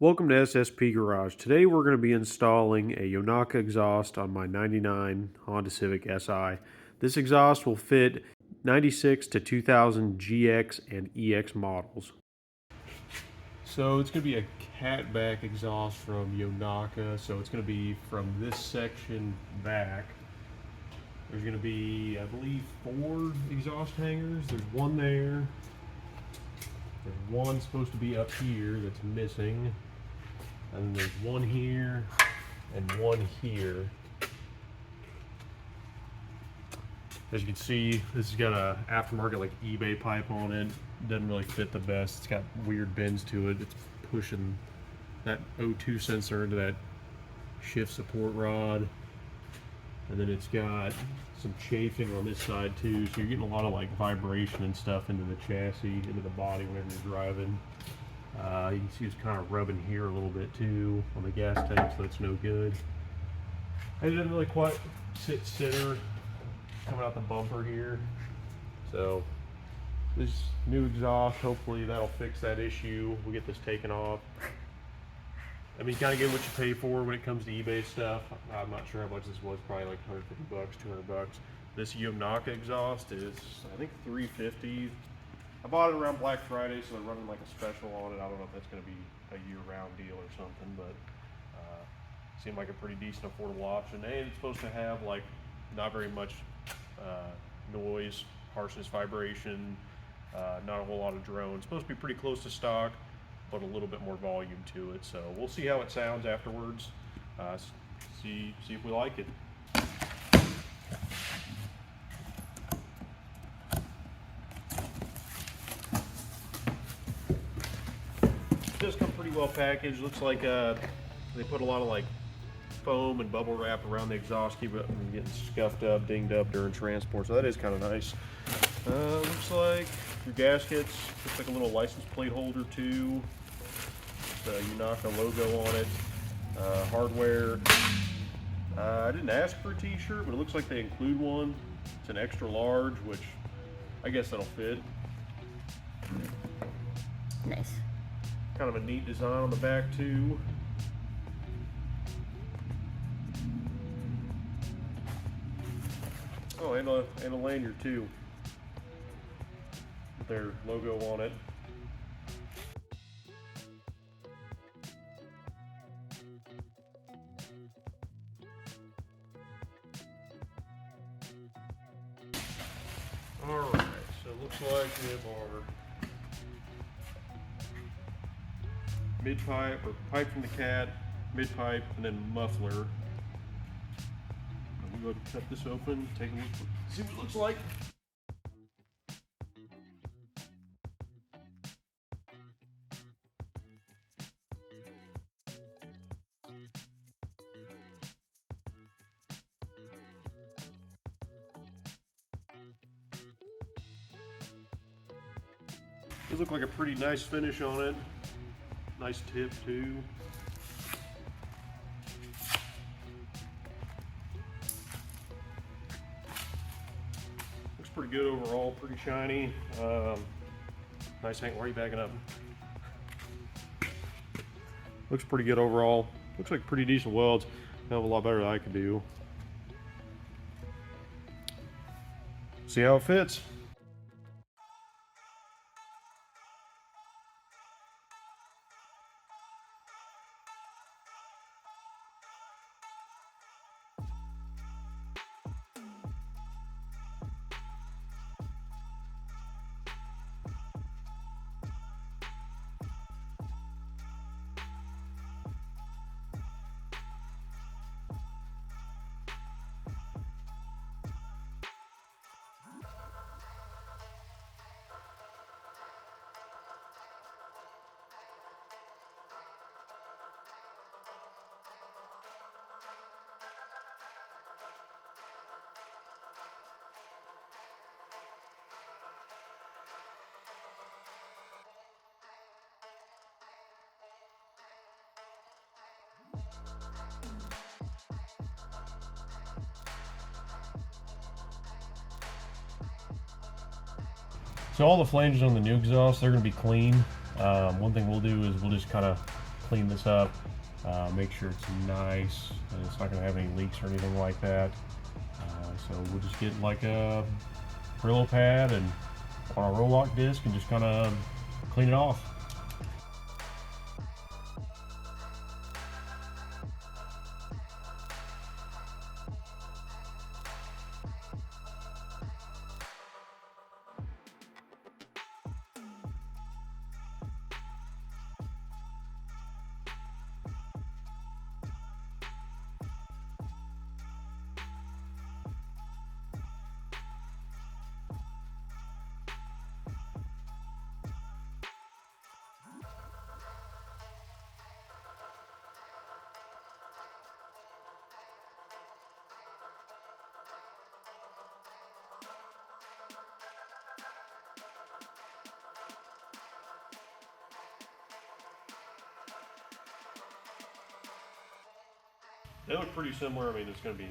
Welcome to SSP Garage. Today we're going to be installing a Yonaka exhaust on my 99 Honda Civic Si. This exhaust will fit 96 to 2000 GX and EX models. So it's going to be a catback exhaust from Yonaka. So it's going to be from this section back. There's going to be, I believe, 4 exhaust hangers. There's one there. There's one supposed to be up here that's missing. And then there's one here and one here. As you can see, this has got a aftermarket like eBay pipe on it. Doesn't really fit the best. It's got weird bends to it. It's pushing that O2 sensor into that shift support rod. And then it's got some chafing on this side too. So you're getting a lot of like vibration and stuff into the chassis, into the body whenever you're driving. You can see it's kind of rubbing here a little bit too on the gas tank, so it's no good. It didn't really quite sit center coming out the bumper here. So this new exhaust, hopefully that'll fix that issue. We'll get this taken off. I mean, you kind of get what you pay for when it comes to eBay stuff. I'm not sure how much this was, probably like 150 bucks, 200 bucks. This Yonaka exhaust is, I think, 350. I bought it around Black Friday, so they're running like a special on it. I don't know if that's going to be a year-round deal or something, but seemed like a pretty decent, affordable option. And it's supposed to have like not very much noise, harshness, vibration, not a whole lot of drone. It's supposed to be pretty close to stock, but a little bit more volume to it. So we'll see how it sounds afterwards. See if we like it. It does come pretty well packaged. Looks like they put a lot of like foam and bubble wrap around the exhaust, keep it from getting scuffed up, dinged up during transport. So that is kind of nice. Looks like your gaskets. Looks like a little license plate holder too. The Yonaka logo on it. Hardware. I didn't ask for a t-shirt, but it looks like they include one. It's an extra large, which I guess that'll fit. Nice. Kind of a neat design on the back too. Oh, and a lanyard too. With their logo on it. Alright, so it looks like we have our mid-pipe, or pipe from the cat, mid-pipe, and then muffler. I'm gonna go ahead and cut this open, take a look, see what it looks like. Does look like a pretty nice finish on it. Nice tip too. Looks pretty good overall, pretty shiny. Nice hang. Why are you backing up? Looks pretty good overall. Looks like pretty decent welds. Hell of a lot better than I could do. See how it fits. So all the flanges on the new exhaust, they're going to be clean. One thing we'll do is we'll just kind of clean this up, make sure it's nice and it's not going to have any leaks or anything like that. So we'll just get like a Brillo pad and on a roll lock disc and just kind of clean it off. They look pretty similar. I mean, it's going to be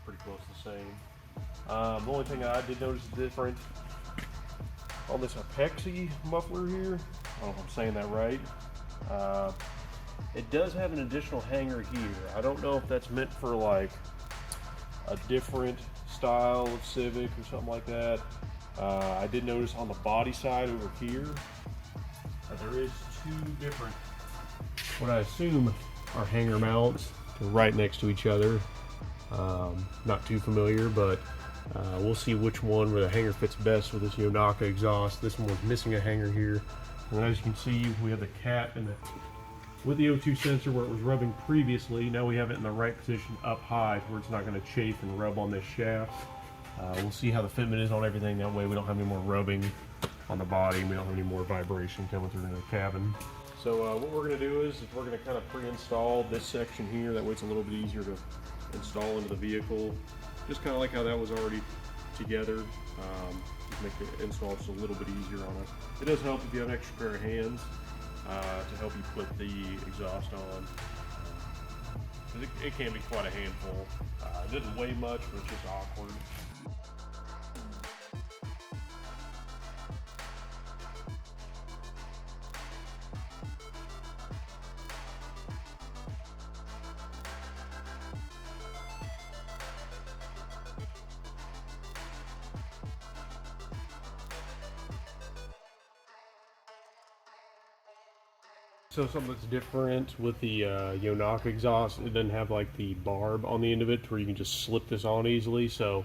pretty close to the same. The only thing I did notice is different on this Apexi muffler here. I don't know if I'm saying that right. It does have an additional hanger here. I don't know if that's meant for like a different style of Civic or something like that. I did notice on the body side over here that there is two different, what I assume are hanger mounts right next to each other. Not too familiar, but we'll see which one where the hanger fits best with this Yonaka exhaust. This one was missing a hanger here, and as you can see, we have the cap and with the O2 sensor where it was rubbing previously. Now we have it in the right position up high where it's not going to chafe and rub on this shaft. We'll see how the fitment is on everything. That way we don't have any more rubbing on the body and we don't have any more vibration coming through the cabin. So what we're going to do is we're going to kind of pre-install this section here. That way it's a little bit easier to install into the vehicle. Just kind of like how that was already together. Just make the install just a little bit easier on us. It does help if you have an extra pair of hands to help you put the exhaust on. It can be quite a handful. It doesn't weigh much, but it's just awkward. So something that's different with the Yonaka exhaust, it doesn't have like the barb on the end of it where you can just slip this on easily. So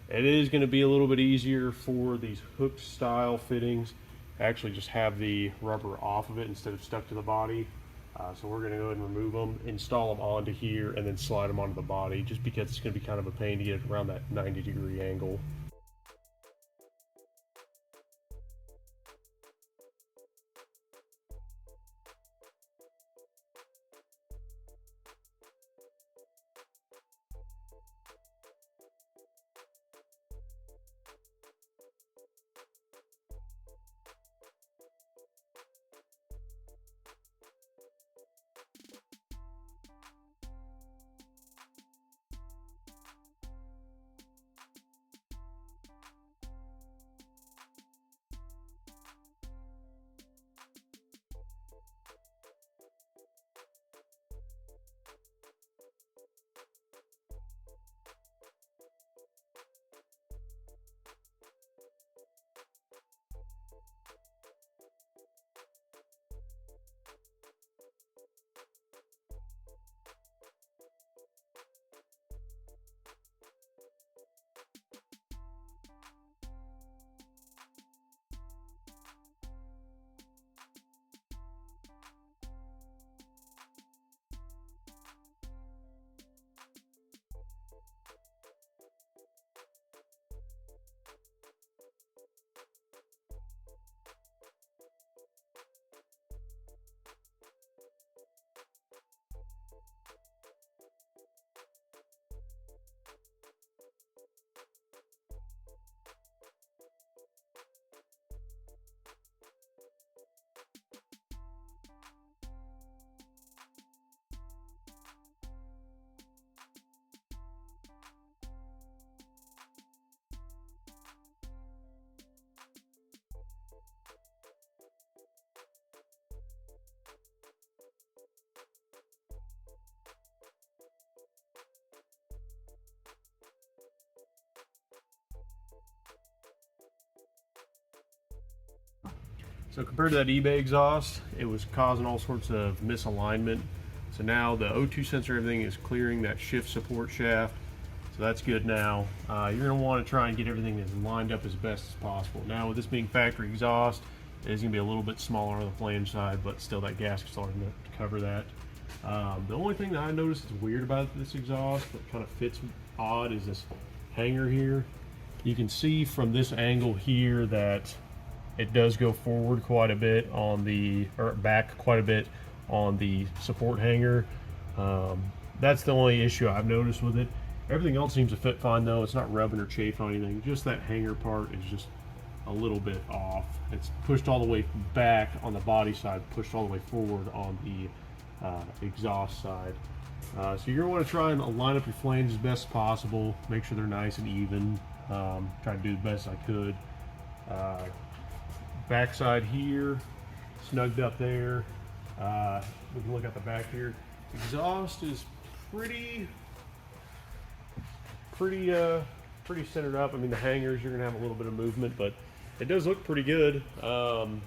it is going to be a little bit easier for these hook style fittings. Actually just have the rubber off of it instead of stuck to the body. So we're going to go ahead and remove them, install them onto here, and then slide them onto the body, just because it's going to be kind of a pain to get it around that 90-degree angle. So compared to that eBay exhaust, it was causing all sorts of misalignment. So now the O2 sensor, everything is clearing that shift support shaft. So that's good now. You're gonna wanna try and get everything as lined up as best as possible. Now with this being factory exhaust, it is gonna be a little bit smaller on the flange side, but still that gasket's starting to cover that. The only thing that I noticed is weird about this exhaust that kind of fits odd is this hanger here. You can see from this angle here that it does go forward quite a bit on the, or back quite a bit on the support hanger. That's the only issue I've noticed with it. Everything else seems to fit fine though. It's not rubbing or chafing on anything. Just that hanger part is just a little bit off. It's pushed all the way back on the body side, pushed all the way forward on the exhaust side. So you're gonna wanna try and line up your flanges as best as possible. Make sure they're nice and even. Try to do the best I could. Backside here, snugged up there. We can look at the back here. Exhaust is pretty centered up. I mean, the hangers, you're gonna have a little bit of movement, but it does look pretty good. I'm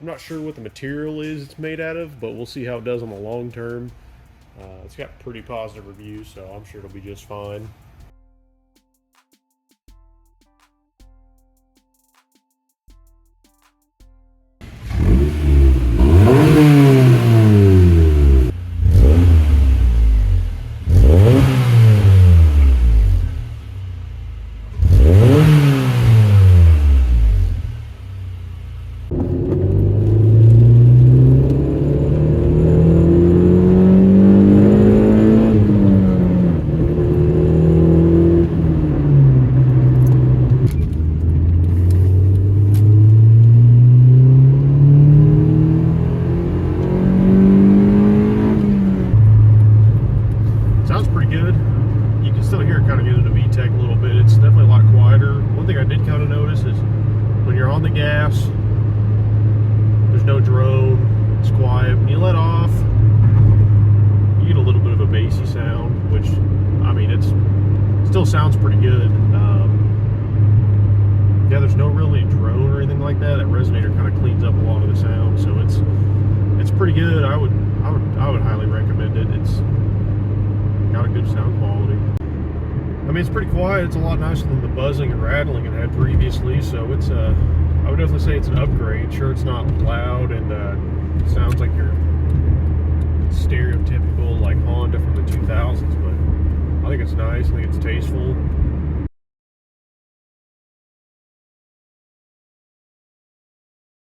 not sure what the material is it's made out of, but we'll see how it does on the long term. It's got pretty positive reviews, so I'm sure it'll be just fine. On the gas, there's no drone, it's quiet. When you let off, you get a little bit of a bassy sound, which, I mean, it still sounds pretty good. Yeah, there's no really drone or anything like that. That resonator kind of cleans up a lot of the sound, so it's pretty good. I would highly recommend it. It's got a good sound quality. I mean, it's pretty quiet. It's a lot nicer than the buzzing and rattling it had previously, so it's I would definitely say it's an upgrade. Sure, it's not loud and it sounds like your stereotypical like Honda from the 2000s, but I think it's nice. I think it's tasteful.